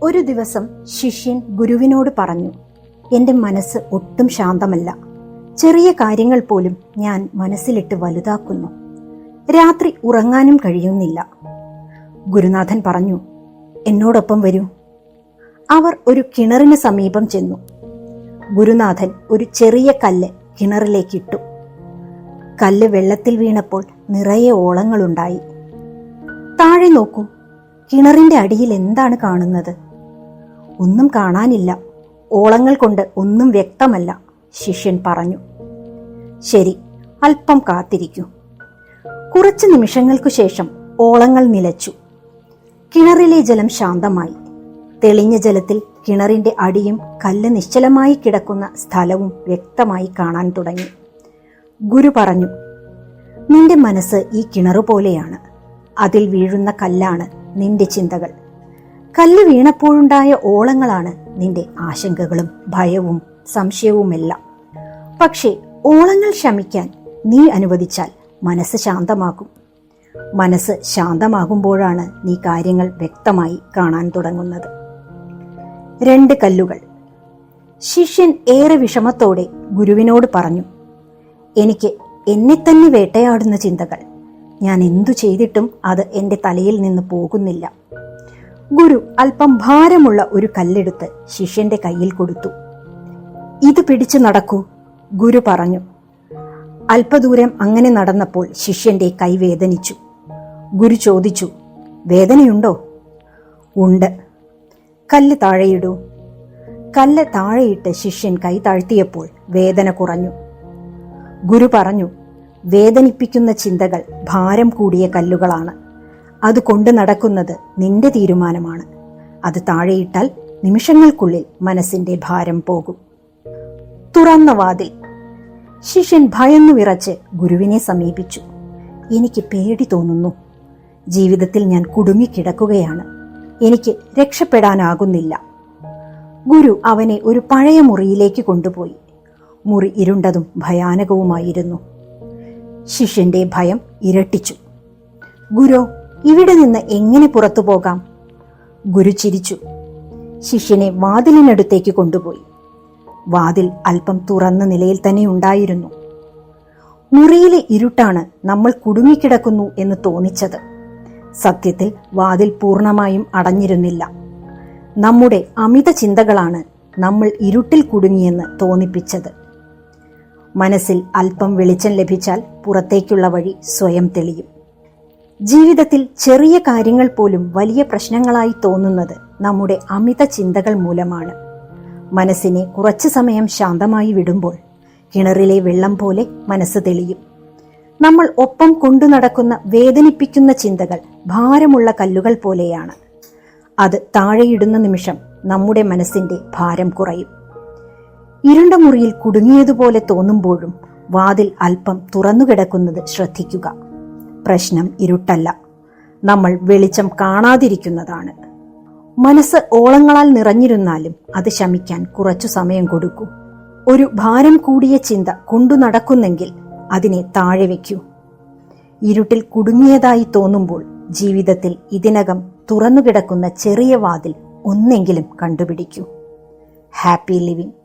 ഒരു ദിവസം ശിഷ്യൻ ഗുരുവിനോട് പറഞ്ഞു, എൻ്റെ മനസ്സ് ഒട്ടും ശാന്തമല്ല. ചെറിയ കാര്യങ്ങൾ പോലും ഞാൻ മനസ്സിലിട്ട് വലുതാക്കുന്നു. രാത്രി ഉറങ്ങാനും കഴിയുന്നില്ല. ഗുരുനാഥൻ പറഞ്ഞു, എന്നോടൊപ്പം വരൂ. അവർ ഒരു കിണറിന് സമീപം ചെന്നു. ഗുരുനാഥൻ ഒരു ചെറിയ കല്ല് കിണറിലേക്കിട്ടു. കല്ല് വെള്ളത്തിൽ വീണപ്പോൾ നിറയെ ഓളങ്ങളുണ്ടായി. താഴെ നോക്കൂ, കിണറിന്റെ അടിയിൽ എന്താണ് കാണുന്നത്? ഒന്നും കാണാനില്ല. ഓളങ്ങൾ കൊണ്ട് ഒന്നും വ്യക്തമല്ല, ശിഷ്യൻ പറഞ്ഞു. ശരി, അല്പം കാത്തിരിക്കൂ. കുറച്ച് നിമിഷങ്ങൾക്കു ശേഷം ഓളങ്ങൾ നിലച്ചു. കിണറിലെ ജലം ശാന്തമായി. തെളിഞ്ഞ ജലത്തിൽ കിണറിന്റെ അടിയും കല്ല് നിശ്ചലമായി കിടക്കുന്ന സ്ഥലവും വ്യക്തമായി കാണാൻ തുടങ്ങി. ഗുരു പറഞ്ഞു, നിന്റെ മനസ്സ് ഈ കിണറു പോലെയാണ്. അതിൽ വീഴുന്ന കല്ലാണ് നിന്റെ ചിന്തകൾ. കല്ല് വീണപ്പോഴുണ്ടായ ഓളങ്ങളാണ് നിന്റെ ആശങ്കകളും ഭയവും സംശയവുമെല്ലാം. പക്ഷേ ഓളങ്ങൾ ശമിക്കാൻ നീ അനുവദിച്ചാൽ മനസ്സ് ശാന്തമാകും. മനസ്സ് ശാന്തമാകുമ്പോഴാണ് നീ കാര്യങ്ങൾ വ്യക്തമായി കാണാൻ തുടങ്ങുന്നത്. 2 കല്ലുകൾ. ശിഷ്യൻ ഏറെ വിഷമത്തോടെ ഗുരുവിനോട് പറഞ്ഞു, എനിക്ക് എന്നെ തന്നെ വേട്ടയാടുന്ന ചിന്തകൾ. ഞാൻ എന്തു ചെയ്തിട്ടും അത് എൻ്റെ തലയിൽ നിന്ന് പോകുന്നില്ല. ഗുരു അല്പം ഭാരമുള്ള ഒരു കല്ലെടുത്ത് ശിഷ്യന്റെ കയ്യിൽ കൊടുത്തു. ഇത് പിടിച്ചു നടക്കൂ, ഗുരു പറഞ്ഞു. അല്പദൂരം അങ്ങനെ നടന്നപ്പോൾ ശിഷ്യന്റെ കൈ വേദനിച്ചു. ഗുരു ചോദിച്ചു, വേദനയുണ്ടോ? ഉണ്ട്. കല്ല് താഴെയിടൂ. കല്ല് താഴെയിട്ട് ശിഷ്യൻ കൈ താഴ്ത്തിയപ്പോൾ വേദന കുറഞ്ഞു. ഗുരു പറഞ്ഞു, വേദനിപ്പിക്കുന്ന ചിന്തകൾ ഭാരം കൂടിയ കല്ലുകളാണ്. അത് കൊണ്ട് നടക്കുന്നത് നിന്റെ തീരുമാനമാണ്. അത് താഴെയിട്ടാൽ നിമിഷങ്ങൾക്കുള്ളിൽ മനസ്സിന്റെ ഭാരം പോകും. തുറന്ന വാതിൽ. ശിഷ്യൻ ഭയന്നു വിറച്ച് ഗുരുവിനെ സമീപിച്ചു. എനിക്ക് പേടി തോന്നുന്നു. ജീവിതത്തിൽ ഞാൻ കുടുങ്ങിക്കിടക്കുകയാണ്. എനിക്ക് രക്ഷപ്പെടാനാകുന്നില്ല. ഗുരു അവനെ ഒരു പഴയ മുറിയിലേക്ക് കൊണ്ടുപോയി. മുറി ഇരുണ്ടതും ഭയാനകവുമായിരുന്നു. ശിഷ്യന്റെ ഭയം ഇരട്ടിച്ചു. ഗുരു, ഇവിടെ നിന്ന് എങ്ങനെ പുറത്തു പോകാം? ഗുരു ചിരിച്ചു. ശിഷ്യനെ വാതിലിനടുത്തേക്ക് കൊണ്ടുപോയി. വാതിൽ അല്പം തുറന്ന നിലയിൽ തന്നെ ഉണ്ടായിരുന്നു. മുറിയിലെ ഇരുട്ടാണ് നമ്മൾ കുടുങ്ങിക്കിടക്കുന്നു എന്ന് തോന്നിച്ചത്. സത്യത്തിൽ വാതിൽ പൂർണ്ണമായും അടഞ്ഞിരുന്നില്ല. നമ്മുടെ അമിത ചിന്തകളാണ് നമ്മൾ ഇരുട്ടിൽ കുടുങ്ങിയെന്ന് തോന്നിപ്പിച്ചത്. മനസ്സിൽ അല്പം വെളിച്ചം ലഭിച്ചാൽ പുറത്തേക്കുള്ള വഴി സ്വയം തെളിയും. ജീവിതത്തിൽ ചെറിയ കാര്യങ്ങൾ പോലും വലിയ പ്രശ്നങ്ങളായി തോന്നുന്നത് നമ്മുടെ അമിത ചിന്തകൾ മൂലമാണ്. മനസ്സിനെ കുറച്ചു സമയം ശാന്തമായി വിടുമ്പോൾ കിണറിലെ വെള്ളം പോലെ മനസ്സ് തെളിയും. നമ്മൾ ഒപ്പം കൊണ്ടു നടക്കുന്ന വേദനിപ്പിക്കുന്ന ചിന്തകൾ ഭാരമുള്ള കല്ലുകൾ പോലെയാണ്. അത് താഴെയിടുന്ന നിമിഷം നമ്മുടെ മനസ്സിന്റെ ഭാരം കുറയും. ഇരുണ്ട മുറിയിൽ കുടുങ്ങിയതുപോലെ തോന്നുമ്പോഴും വാതിൽ അല്പം തുറന്നുകിടക്കുന്നത് ശ്രദ്ധിക്കുക. പ്രശ്നം ഇരുട്ടല്ല, നമ്മൾ വെളിച്ചം കാണാതിരിക്കുന്നതാണ്. മനസ്സ് ഓളങ്ങളാൽ നിറഞ്ഞിരുന്നാലും അത് ശമിക്കാൻ കുറച്ചു സമയം കൊടുക്കൂ. ഒരു ഭാരം കൂടിയ ചിന്ത കൊണ്ടു നടക്കുന്നെങ്കിൽ അതിനെ താഴെ വയ്ക്കൂ. ഇരുട്ടിൽ കുടുങ്ങിയതായി തോന്നുമ്പോൾ ജീവിതത്തിൽ ഇതിനകം തുറന്നുകിടക്കുന്ന ചെറിയ വാതിൽ ഒന്നെങ്കിലും കണ്ടുപിടിക്കൂ. Happy living.